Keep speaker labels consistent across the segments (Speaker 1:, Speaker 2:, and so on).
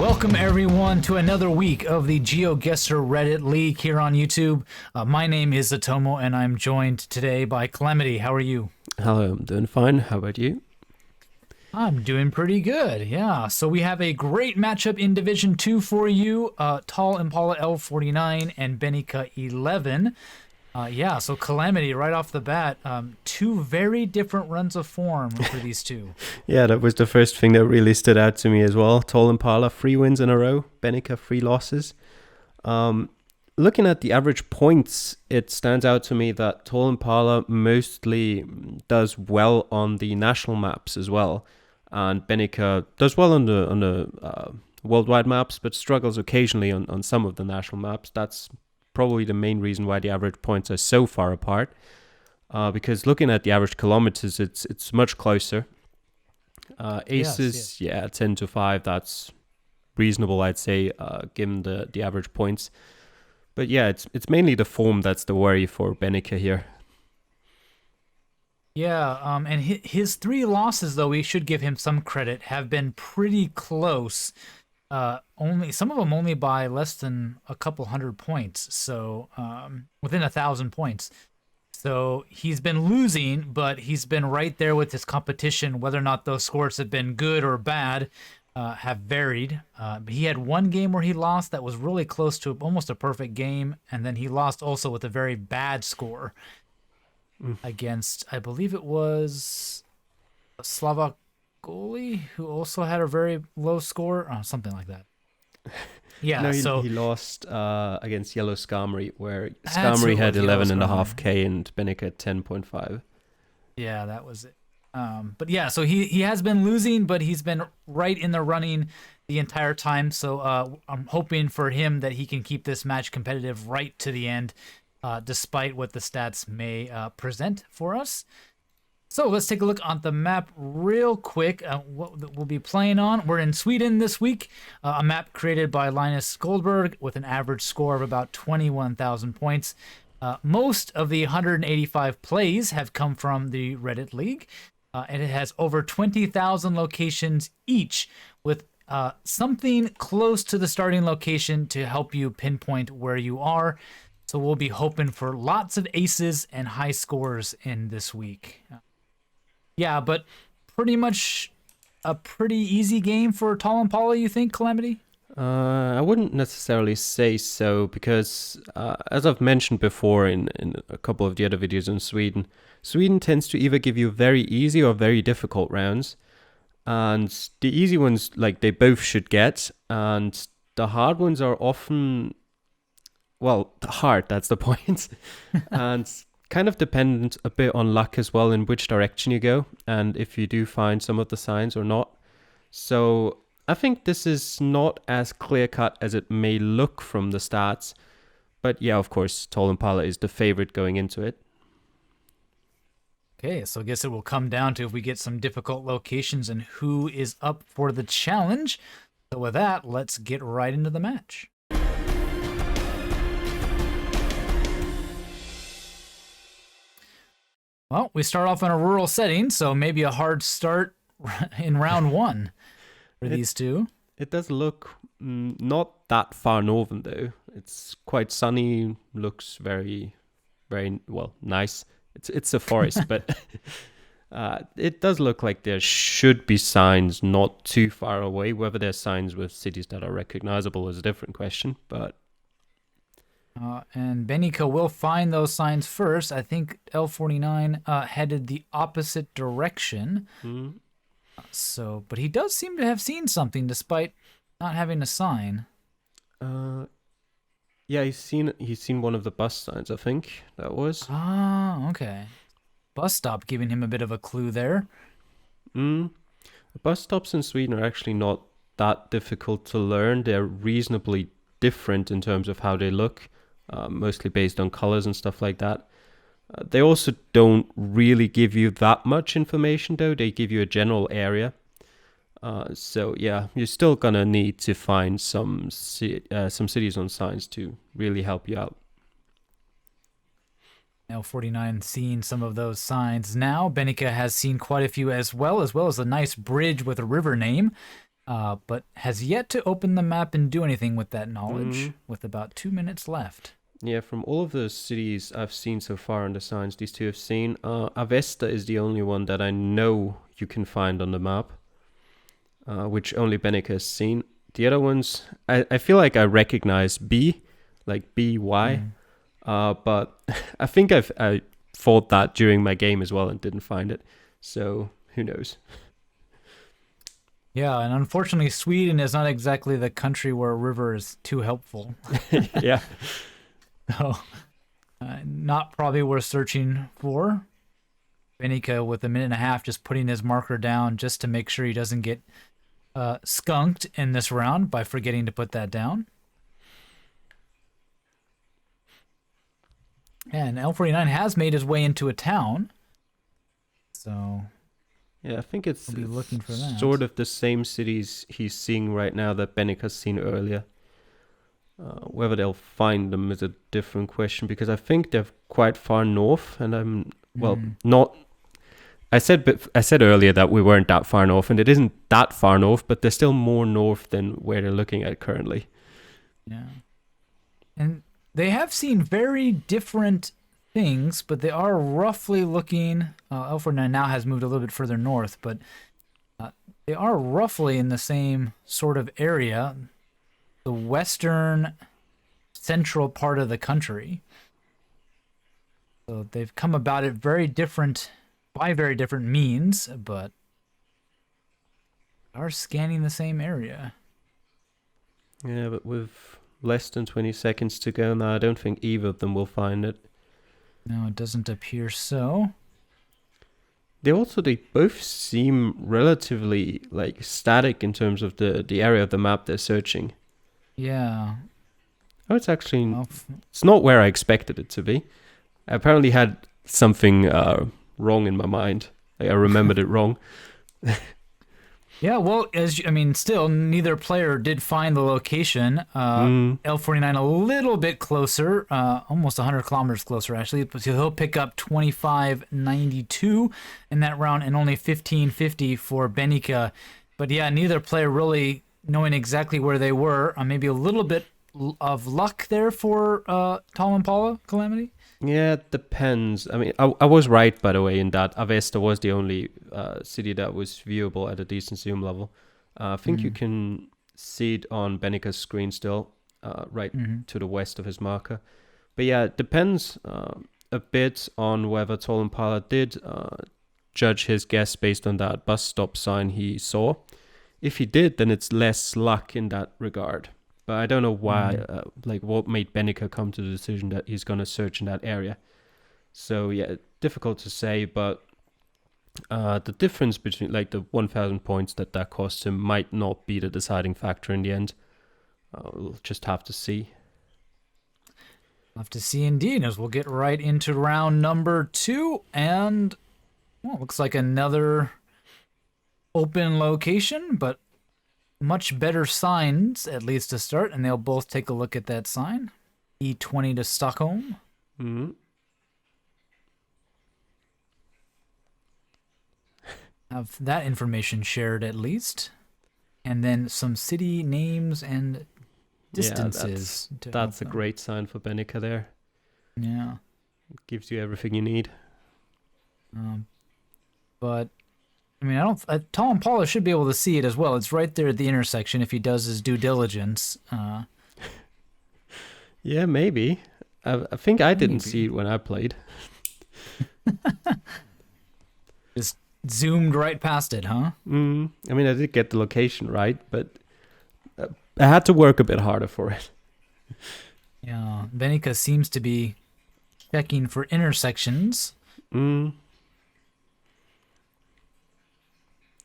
Speaker 1: Welcome everyone to another week of the Geoguessr Reddit League here on YouTube. My name is Zatomo and I'm joined today by Calamity. How are you?
Speaker 2: Hello, I'm doing fine. How about you?
Speaker 1: I'm doing pretty good, yeah. So we have a great matchup in Division 2 for you. Tall Impala L49 and Benica11. Yeah, so Calamity, right off the bat, two very different runs of form for these two.
Speaker 2: Yeah, that was the first thing that really stood out to me as well. Tall Impala, 3 wins in a row. Benica, 3 losses. Looking at the average points, it stands out to me that Tall Impala mostly does well on the national maps as well. And Benica does well on the worldwide maps, but struggles occasionally on some of the national maps. That's probably the main reason why the average points are so far apart. Because looking at the average kilometers, it's much closer. Aces,
Speaker 1: Yes.
Speaker 2: yeah, 10 to 5, that's reasonable, I'd say, given the average points. But yeah, it's mainly the form that's the worry for Benica here.
Speaker 1: Yeah, and his 3 losses, though, we should give him some credit, have been pretty close. Only some of them only by less than a couple hundred points, so within 1,000 points. So he's been losing, but he's been right there with his competition. Whether or not those scores have been good or bad have varied. But he had one game where he lost that was really close to almost a perfect game, and then he lost also with a very bad score against, I believe it was Slovak goalie who also had a very low score, something like that. Yeah,
Speaker 2: No,
Speaker 1: so
Speaker 2: he lost against Yellow Skarmory, where
Speaker 1: that's who
Speaker 2: Skarmory
Speaker 1: it
Speaker 2: had
Speaker 1: was, Yellow
Speaker 2: 11.5k and Benica 10.5.
Speaker 1: yeah, that was it. But yeah, so he has been losing, but he's been right in the running the entire time. So I'm hoping for him that he can keep this match competitive right to the end, despite what the stats may present for us. So let's take a look on the map real quick. What we'll be playing on. We're in Sweden this week. A map created by Linus Goldberg with an average score of about 21,000 points. Most of the 185 plays have come from the Reddit League, and it has over 20,000 locations each, with something close to the starting location to help you pinpoint where you are. So we'll be hoping for lots of aces and high scores in this week. Yeah, but pretty much a pretty easy game for Tall Impala, you think, Calamity?
Speaker 2: I wouldn't necessarily say so because, as I've mentioned before in a couple of the other videos in Sweden, Sweden tends to either give you very easy or very difficult rounds. And the easy ones, like, they both should get, and the hard ones are often, well, hard, that's the point. And kind of dependent a bit on luck as well in which direction you go and if you do find some of the signs or not. So I think this is not as clear-cut as it may look from the stats. But yeah, of course, Tall Impala is the favorite going into it.
Speaker 1: Okay, so I guess it will come down to if we get some difficult locations and who is up for the challenge. So with that, let's get right into the match. Well, we start off in a rural setting, so maybe a hard start in round 1 for these two.
Speaker 2: It does look not that far northern, though. It's quite sunny, looks very, very, well, nice. It's a forest, but it does look like there should be signs not too far away. Whether there's signs with cities that are recognizable is a different question, but
Speaker 1: and Benica will find those signs first. I think L49 headed the opposite direction. So, but he does seem to have seen something despite not having a sign.
Speaker 2: Yeah, he's seen one of the bus signs, I think that was.
Speaker 1: Ah, okay. Bus stop giving him a bit of a clue there.
Speaker 2: The bus stops in Sweden are actually not that difficult to learn. They're reasonably different in terms of how they look. Mostly based on colors and stuff like that. They also don't really give you that much information, though. They give you a general area. So yeah, you're still gonna need to find some cities on signs to really help you out.
Speaker 1: L49 seeing some of those signs now. Benica has seen quite a few as well as a nice bridge with a river name. but has yet to open the map and do anything with that knowledge, with about 2 minutes left.
Speaker 2: Yeah, from all of the cities I've seen so far on the signs these two have seen, Avesta is the only one that I know you can find on the map, which only Benica has seen. The other ones, I feel like I recognize B, like BY, but I think I fought that during my game as well and didn't find it, so who knows.
Speaker 1: Yeah, and unfortunately, Sweden is not exactly the country where a river is too helpful.
Speaker 2: Yeah.
Speaker 1: So, not probably worth searching for. Benica with a minute and a half just putting his marker down just to make sure he doesn't get skunked in this round by forgetting to put that down. And L49 has made his way into a town. So
Speaker 2: yeah, I think it's,
Speaker 1: we'll be looking for that.
Speaker 2: Sort of the same cities he's seeing right now that Benica's seen earlier. Whether they'll find them is a different question, because I think they're quite far north, and I'm not. I said earlier that we weren't that far north, and it isn't that far north, but they're still more north than where they're looking at currently.
Speaker 1: Yeah, and they have seen very different things, but they are roughly looking. L49 now has moved a little bit further north, but they are roughly in the same sort of area. The western central part of the country. So they've come about it by very different means, but are scanning the same area.
Speaker 2: Yeah, but with less than 20 seconds to go now, I don't think either of them will find it.
Speaker 1: No, it doesn't appear so.
Speaker 2: They both seem relatively like static in terms of the area of the map they're searching.
Speaker 1: Yeah.
Speaker 2: Oh, it's actually, it's not where I expected it to be. I apparently had something wrong in my mind. I remembered it wrong.
Speaker 1: Yeah, well, still, neither player did find the location. L49 a little bit closer, almost 100 kilometers closer, actually. So he'll pick up 25.92 in that round and only 15.50 for Benica. But yeah, neither player really knowing exactly where they were. Maybe a little bit of luck there for Tall Impala, Calamity?
Speaker 2: Yeah, it depends. I mean, I was right, by the way, in that Avesta was the only city that was viewable at a decent zoom level. I think you can see it on Benica's screen still, right to the west of his marker. But yeah, it depends a bit on whether Tall Impala did judge his guess based on that bus stop sign he saw. If he did, then it's less luck in that regard. But I don't know why, what made Benica come to the decision that he's going to search in that area. So yeah, difficult to say, but the difference between like the 1,000 points that cost him might not be the deciding factor in the end. We'll just have to see.
Speaker 1: We'll have to see indeed, as we'll get right into round number 2, and well, looks like another open location, but much better signs, at least to start, and they'll both take a look at that sign. E20 to Stockholm. Have that information shared at least. And then some city names and distances.
Speaker 2: Yeah, that's a great sign for Benica there.
Speaker 1: Yeah.
Speaker 2: It gives you everything you need.
Speaker 1: But I mean, Tall Impala should be able to see it as well. It's right there at the intersection if he does his due diligence.
Speaker 2: Yeah, maybe. I think I didn't see it when I played.
Speaker 1: Just zoomed right past it, huh?
Speaker 2: I mean, I did get the location right, but I had to work a bit harder for it.
Speaker 1: Yeah, Benica seems to be checking for intersections.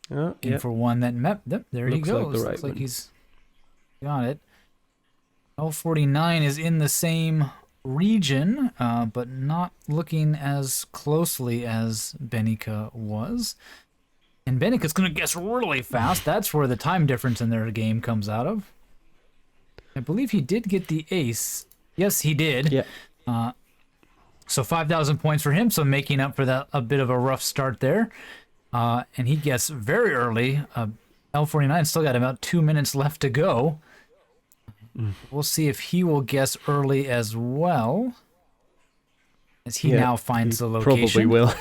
Speaker 1: Looking for one that met. There he goes.
Speaker 2: Like the right
Speaker 1: Looks like
Speaker 2: one.
Speaker 1: he's got it. L49 is in the same region, but not looking as closely as Benica was. And Benica's going to guess really fast. That's where the time difference in their game comes out of. I believe he did get the ace. Yes, he did.
Speaker 2: Yeah.
Speaker 1: So 5,000 points for him, so making up for that a bit of a rough start there. And he guessed very early, L49 still got about 2 minutes left to go. We'll see if he will guess early as well, as he now finds the location.
Speaker 2: Probably will.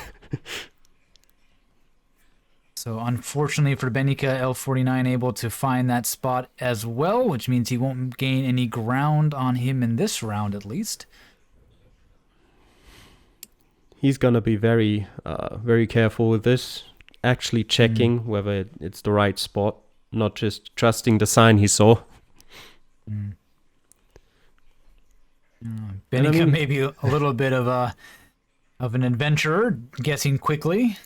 Speaker 1: So unfortunately for Benica, L49 able to find that spot as well, which means he won't gain any ground on him in this round at least.
Speaker 2: He's gonna be very, very careful with this. Actually checking whether it's the right spot, not just trusting the sign he saw.
Speaker 1: Benica maybe a little bit of an adventurer, guessing quickly.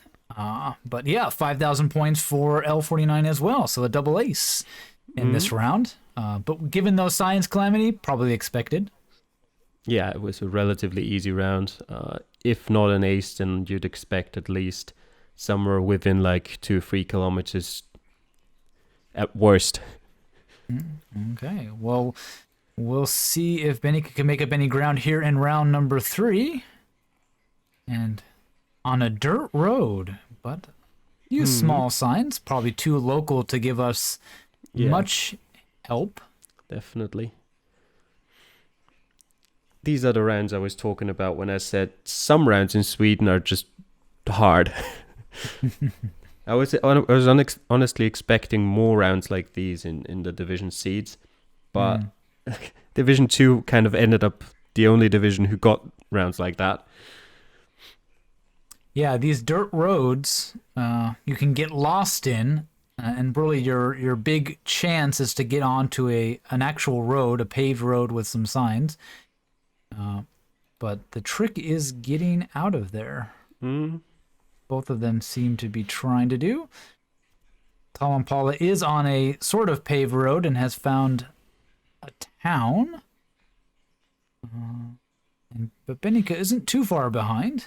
Speaker 1: But yeah, 5,000 points for L49 as well, so a double ace in this round. But given those signs, Calamity, probably expected.
Speaker 2: Yeah, it was a relatively easy round. If not an ace, then you'd expect at least somewhere within like 2-3 kilometers at worst.
Speaker 1: Okay, well, we'll see if Benica can make up any ground here in round number 3. And on a dirt road, but use small signs, probably too local to give us much help.
Speaker 2: Definitely. These are the rounds I was talking about when I said some rounds in Sweden are just hard. I was honestly expecting more rounds like these in the Division seeds, but Division 2 kind of ended up the only division who got rounds like that.
Speaker 1: Yeah, these dirt roads you can get lost in, and really your big chance is to get onto an actual road, a paved road with some signs. But the trick is getting out of there. Both of them seem to be trying to do. Talampala is on a sort of paved road and has found a town. But Benica isn't too far behind.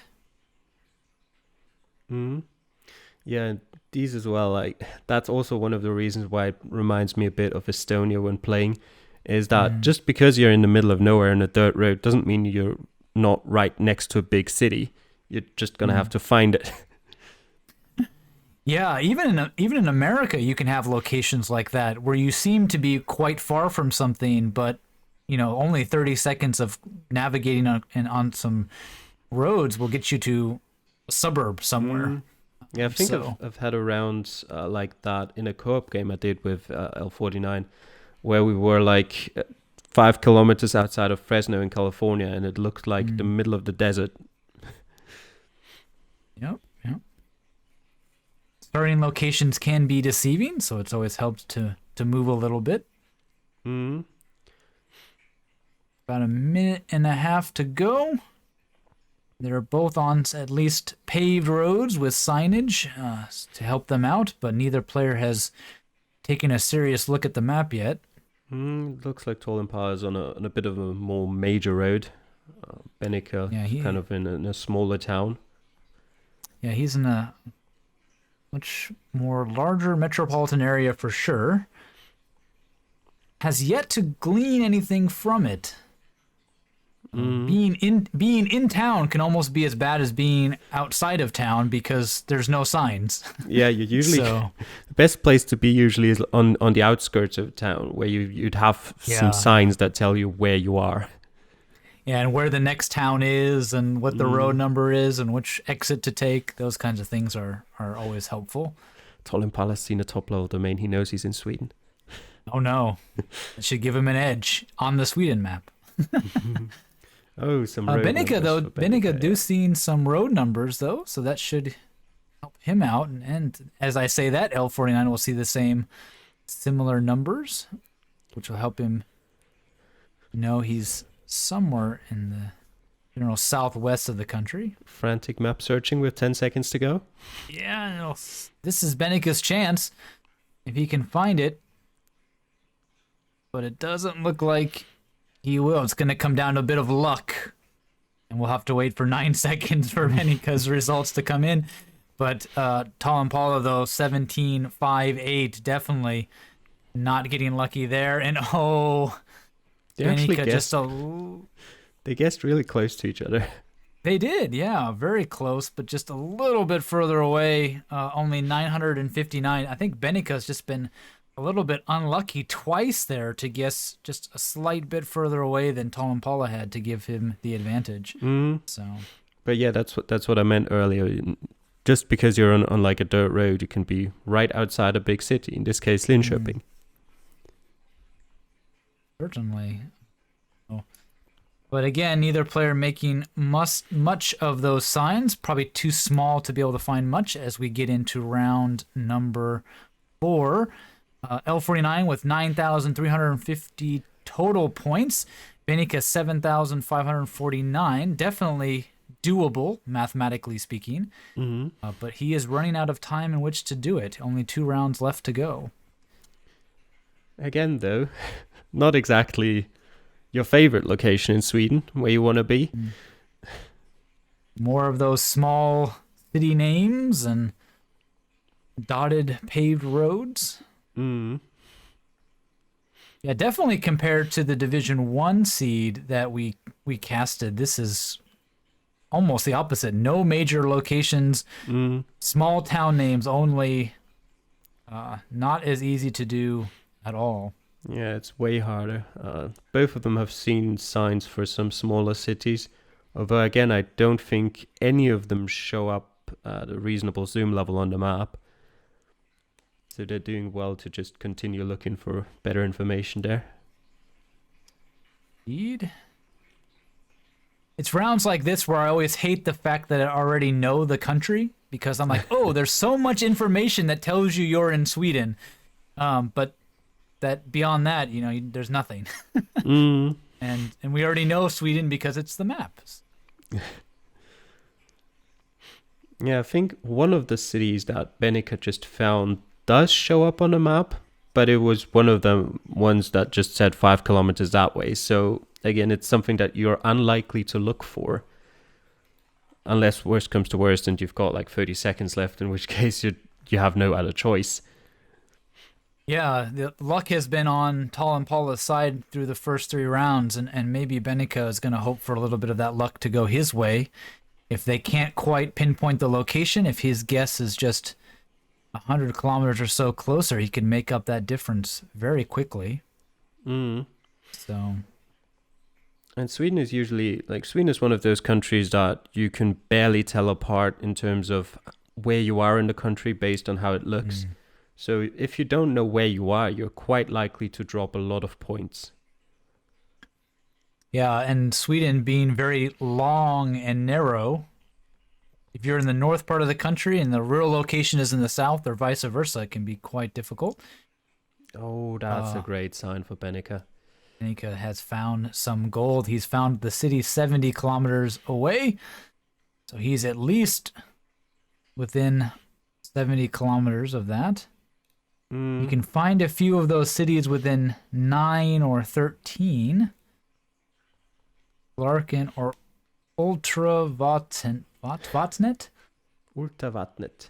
Speaker 2: Yeah, these as well. Like that's also one of the reasons why it reminds me a bit of Estonia when playing, is that just because you're in the middle of nowhere in a dirt road doesn't mean you're not right next to a big city. You're just gonna have to find it.
Speaker 1: Yeah, even in America, you can have locations like that where you seem to be quite far from something, but only 30 seconds of navigating on some roads will get you to a suburb somewhere.
Speaker 2: Yeah, I think I've had a round like that in a co-op game I did with L49, where we were like 5 kilometers outside of Fresno in California, and it looked like the middle of the desert.
Speaker 1: Yep. Starting locations can be deceiving, so it's always helped to move a little bit. About a minute and a half to go. They're both on at least paved roads with signage to help them out, but neither player has taken a serious look at the map yet.
Speaker 2: Looks like Talampala is on a bit of a more major road. Benica kind of in a smaller town.
Speaker 1: Yeah, he's in a much more larger metropolitan area for sure. Has yet to glean anything from it. Being in town can almost be as bad as being outside of town because there's no signs.
Speaker 2: Yeah, you usually the best place to be usually is on the outskirts of town, where you'd have some signs that tell you where you are.
Speaker 1: Yeah, and where the next town is, and what the road number is, and which exit to take. Those kinds of things are always helpful.
Speaker 2: Talampala's seen a top level domain. He knows he's in Sweden.
Speaker 1: Oh no, it should give him an edge on the Sweden map.
Speaker 2: Oh, some road
Speaker 1: Benica though. Benica do
Speaker 2: yeah.
Speaker 1: seen some road numbers though, so that should help him out. And as I say that, L49 will see the same similar numbers, which will help him know he's somewhere in the general southwest of the country.
Speaker 2: Frantic map searching with 10 seconds to go.
Speaker 1: Yeah, this is Benica's chance if he can find it, but it doesn't look like he will. It's going to come down to a bit of luck, and we'll have to wait for 9 seconds for Benica's results to come in. But Talampala, though, 17.58, definitely not getting lucky there. And
Speaker 2: they actually guessed. They guessed really close to each other.
Speaker 1: They did, yeah, very close, but just a little bit further away. Only 959. I think Benica's just been a little bit unlucky twice there to guess just a slight bit further away than Tolimpala had to give him the advantage. So,
Speaker 2: but yeah, that's what I meant earlier. Just because you're on like a dirt road, you can be right outside a big city. In this case, Linköping.
Speaker 1: Certainly. But again, neither player making much of those signs. Probably too small to be able to find much as we get into round number 4. L49 with 9,350 total points. Benica 7,549. Definitely doable, mathematically speaking. But he is running out of time in which to do it. Only 2 rounds left to go.
Speaker 2: Again, though, not exactly your favorite location in Sweden, where you want to be.
Speaker 1: More of those small city names and dotted paved roads. Yeah, definitely compared to the Division 1 seed that we casted, this is almost the opposite. No major locations, small town names only. Not as easy to do at all.
Speaker 2: Yeah, it's way harder. Both of them have seen signs for some smaller cities, although again, I don't think any of them show up at a reasonable zoom level on the map. So they're doing well to just continue looking for better information there.
Speaker 1: Indeed. It's rounds like this where I always hate the fact that I already know the country, because I'm like, oh, there's so much information that tells you you're in Sweden. But that beyond that, there's nothing. And we already know Sweden because it's the maps.
Speaker 2: Yeah, I think one of the cities that Benica just found does show up on the map, but it was one of the ones that just said 5 kilometers that way. So again, it's something that you're unlikely to look for, unless worst comes to worst and you've got like 30 seconds left, in which case you have no other choice.
Speaker 1: Yeah, the luck has been on Tolimpala's side through the first 3 rounds, and maybe Benica is going to hope for a little bit of that luck to go his way. If they can't quite pinpoint the location, if his guess is just 100 kilometers or so closer, he can make up that difference very quickly. So,
Speaker 2: and Sweden is one of those countries that you can barely tell apart in terms of where you are in the country based on how it looks. So if you don't know where you are, you're quite likely to drop a lot of points.
Speaker 1: Yeah, and Sweden being very long and narrow, if you're in the north part of the country and the real location is in the south or vice versa, it can be quite difficult.
Speaker 2: Oh, that's a great sign for Benica.
Speaker 1: Benica has found some gold. He's found the city 70 kilometers away, so he's at least within 70 kilometers of that. You can find a few of those cities within 9 or 13. Larkin or Ultravatnet?
Speaker 2: Ultravatnet.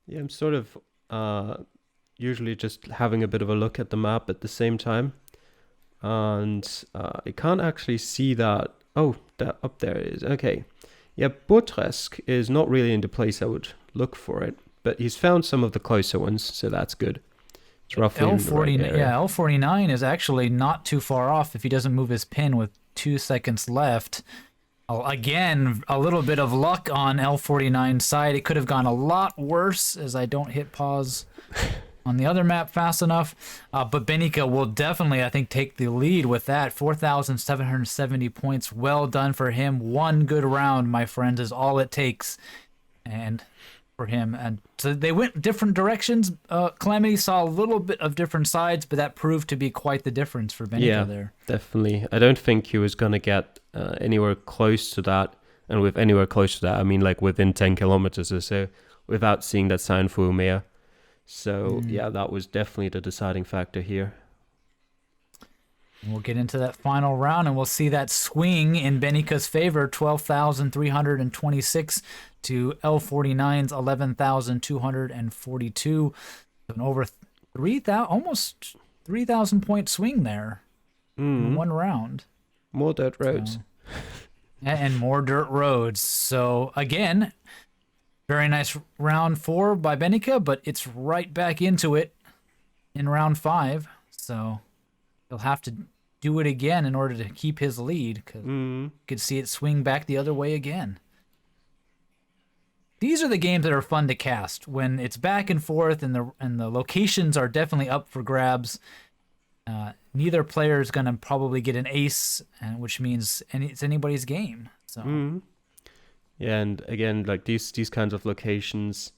Speaker 2: Yeah, I'm sort of usually just having a bit of a look at the map at the same time. And I can't actually see that. Oh, that up there is. Okay. Yeah, Bortresk is not really in the place I would look for it, but he's found some of the closer ones, so that's good. It's roughly
Speaker 1: L49,
Speaker 2: in the right area.
Speaker 1: yeah, L49 is actually not too far off if he doesn't move his pin with 2 seconds left. Again, a little bit of luck on L49's side. It could have gone a lot worse as I don't hit pause on the other map fast enough. But Benica will definitely, I think, take the lead with that. 4,770 points. Well done for him. One good round, my friends, is all it takes. And for him. And so they went different directions. Calamity saw a little bit of different sides, but that proved to be quite the difference for Benica there.
Speaker 2: Definitely. I don't think he was going to get anywhere close to that. And with anywhere close to that, I mean like within 10 kilometers or so, without seeing that sign for Umea. So, yeah, that was definitely the deciding factor here.
Speaker 1: We'll get into that final round, and we'll see that swing in Benica's favor, 12,326 to L49's 11,242. An over 3,000, almost 3,000 point swing there in one round.
Speaker 2: More dirt roads.
Speaker 1: So, and more dirt roads. So again, very nice round 4 by Benica, but it's right back into it in round 5. So he'll have to do it again in order to keep his lead, because you could see it swing back the other way again. These are the games that are fun to cast when it's back and forth, and the locations are definitely up for grabs. Neither player is gonna probably get an ace, which means it's anybody's game. So
Speaker 2: yeah, and again, like these kinds of locations,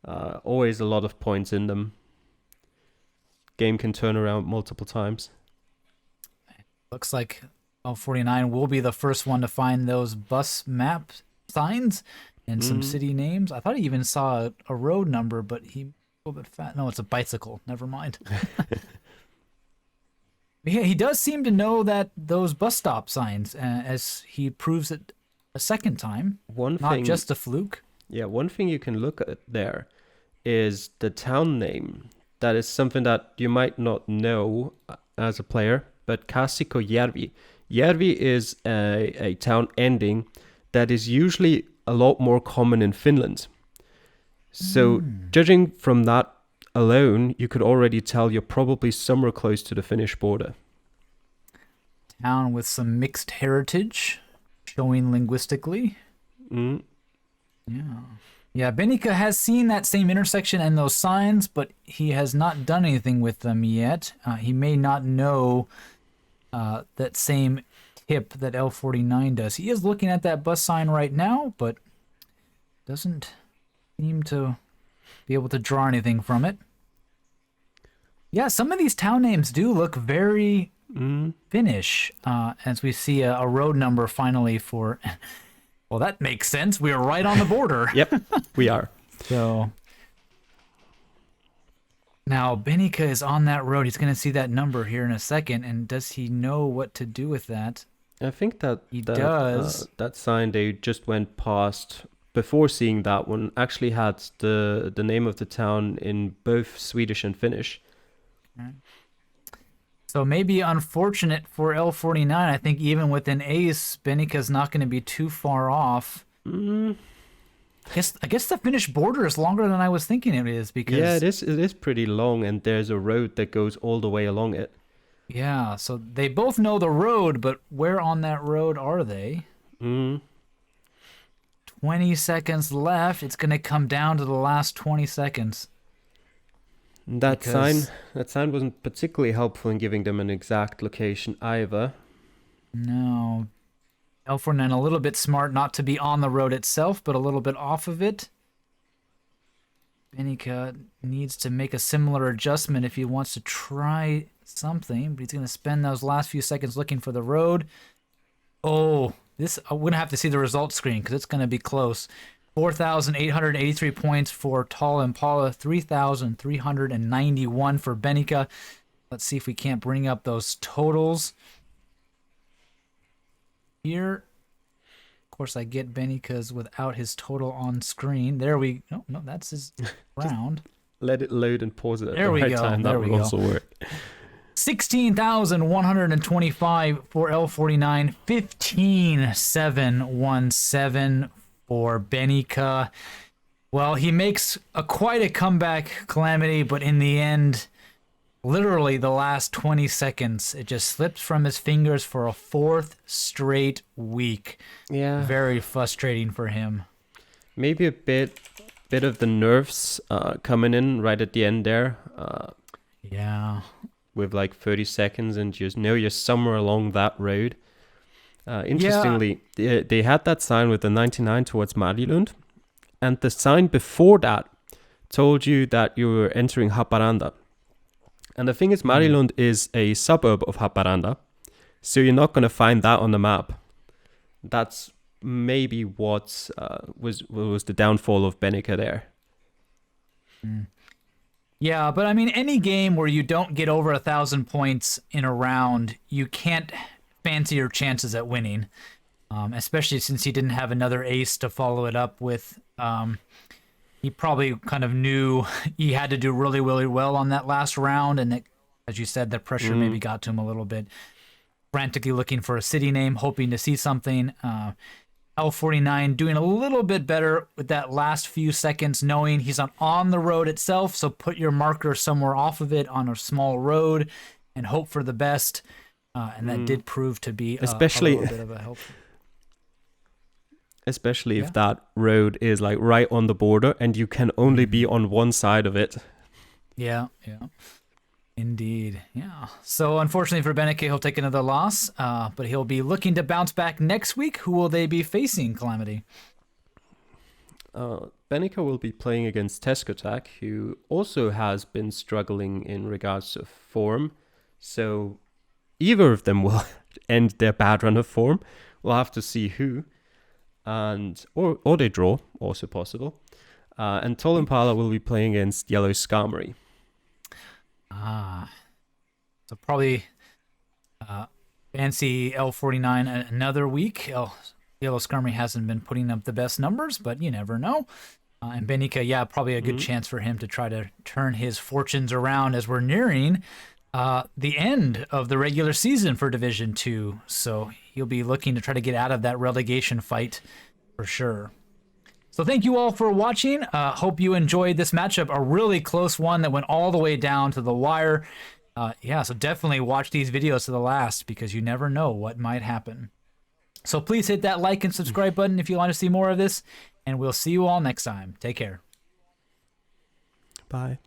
Speaker 2: always a lot of points in them. Game can turn around multiple times.
Speaker 1: Looks like L49 will be the first one to find those bus map signs and some city names. I thought he even saw a road number, but he a little bit fat. No, it's a bicycle. Never mind. Yeah, he does seem to know that those bus stop signs, as he proves it a second time. Not just a fluke.
Speaker 2: Yeah, one thing you can look at there is the town name. That is something that you might not know as a player, but Järvi. Järvi is a town ending that is usually a lot more common in Finland. So judging from that alone, you could already tell you're probably somewhere close to the Finnish border.
Speaker 1: Town with some mixed heritage, showing linguistically. Yeah, Benica has seen that same intersection and those signs, but he has not done anything with them yet. He may not know that same tip that L49 does. He is looking at that bus sign right now, but doesn't seem to be able to draw anything from it. Yeah, some of these town names do look very Finnish, as we see a road number finally for... Well, that makes sense. We are right on the border.
Speaker 2: Yep, we are.
Speaker 1: So now Benica is on that road. He's going to see that number here in a second. And does he know what to do with that?
Speaker 2: I think that
Speaker 1: he does.
Speaker 2: That sign they just went past before seeing that one actually had the name of the town in both Swedish and Finnish.
Speaker 1: Right. So maybe unfortunate for L49. I think even with an ace, Benica's not going to be too far off. I guess the Finnish border is longer than I was thinking it is, because
Speaker 2: it is pretty long, and there's a road that goes all the way along it.
Speaker 1: Yeah, so they both know the road, but where on that road are they? 20 seconds left. It's going to come down to the last 20 seconds.
Speaker 2: That sign wasn't particularly helpful in giving them an exact location either.
Speaker 1: No. L49 a little bit smart not to be on the road itself, but a little bit off of it. Benica needs to make a similar adjustment if he wants to try something, but he's going to spend those last few seconds looking for the road. Oh, I'm going to have to see the results screen because it's going to be close. 4,883 points for Tall Impala, 3,391 for Benica. Let's see if we can't bring up those totals here. Of course, I get Benica's without his total on screen. There we go. No, that's his round.
Speaker 2: Let it load and pause it at
Speaker 1: there
Speaker 2: the
Speaker 1: we
Speaker 2: right
Speaker 1: go.
Speaker 2: time.
Speaker 1: There
Speaker 2: That
Speaker 1: we
Speaker 2: will
Speaker 1: go.
Speaker 2: also work.
Speaker 1: 16,125 for L49, 15,717 for Benica. Well, he makes quite a comeback, Calamity, but in the end, literally the last 20 seconds, it just slips from his fingers for a fourth straight week.
Speaker 2: Yeah.
Speaker 1: Very frustrating for him.
Speaker 2: Maybe a bit of the nerves coming in right at the end there.
Speaker 1: Yeah.
Speaker 2: With like 30 seconds, and just know you're somewhere along that road. Interestingly, they had that sign with the 99 towards Marilund, and the sign before that told you that you were entering Haparanda. And the thing is, Marilund is a suburb of Haparanda, so you're not going to find that on the map. That's maybe what was the downfall of Benica there.
Speaker 1: Yeah, but I mean, any game where you don't get over 1,000 points in a round, you can't fancy your chances at winning, especially since he didn't have another ace to follow it up with. He probably kind of knew he had to do really, really well on that last round, and it, as you said, the pressure maybe got to him a little bit. frantically looking for a city name, hoping to see something. L49 doing a little bit better with that last few seconds, knowing he's on the road itself. So put your marker somewhere off of it on a small road and hope for the best. And that did prove to be
Speaker 2: especially
Speaker 1: a little bit of a help.
Speaker 2: Especially if that road is like right on the border and you can only be on one side of it.
Speaker 1: Yeah. Indeed, yeah. So unfortunately for Benica, he'll take another loss, but he'll be looking to bounce back next week. Who will they be facing, Calamity?
Speaker 2: Benica will be playing against Teskotak, who also has been struggling in regards to form. So either of them will end their bad run of form. We'll have to see who. Or they draw, also possible. And Tol Impala will be playing against Yellow Skarmory.
Speaker 1: So probably fancy L49 another week. Yellow Skarmory hasn't been putting up the best numbers, but you never know. And Benica, yeah, probably a good chance for him to try to turn his fortunes around as we're nearing the end of the regular season for Division 2. So he'll be looking to try to get out of that relegation fight for sure. So thank you all for watching. Hope you enjoyed this matchup, a really close one that went all the way down to the wire. Yeah, so definitely watch these videos to the last because you never know what might happen. So please hit that like and subscribe button if you want to see more of this, and we'll see you all next time. Take care.
Speaker 2: Bye.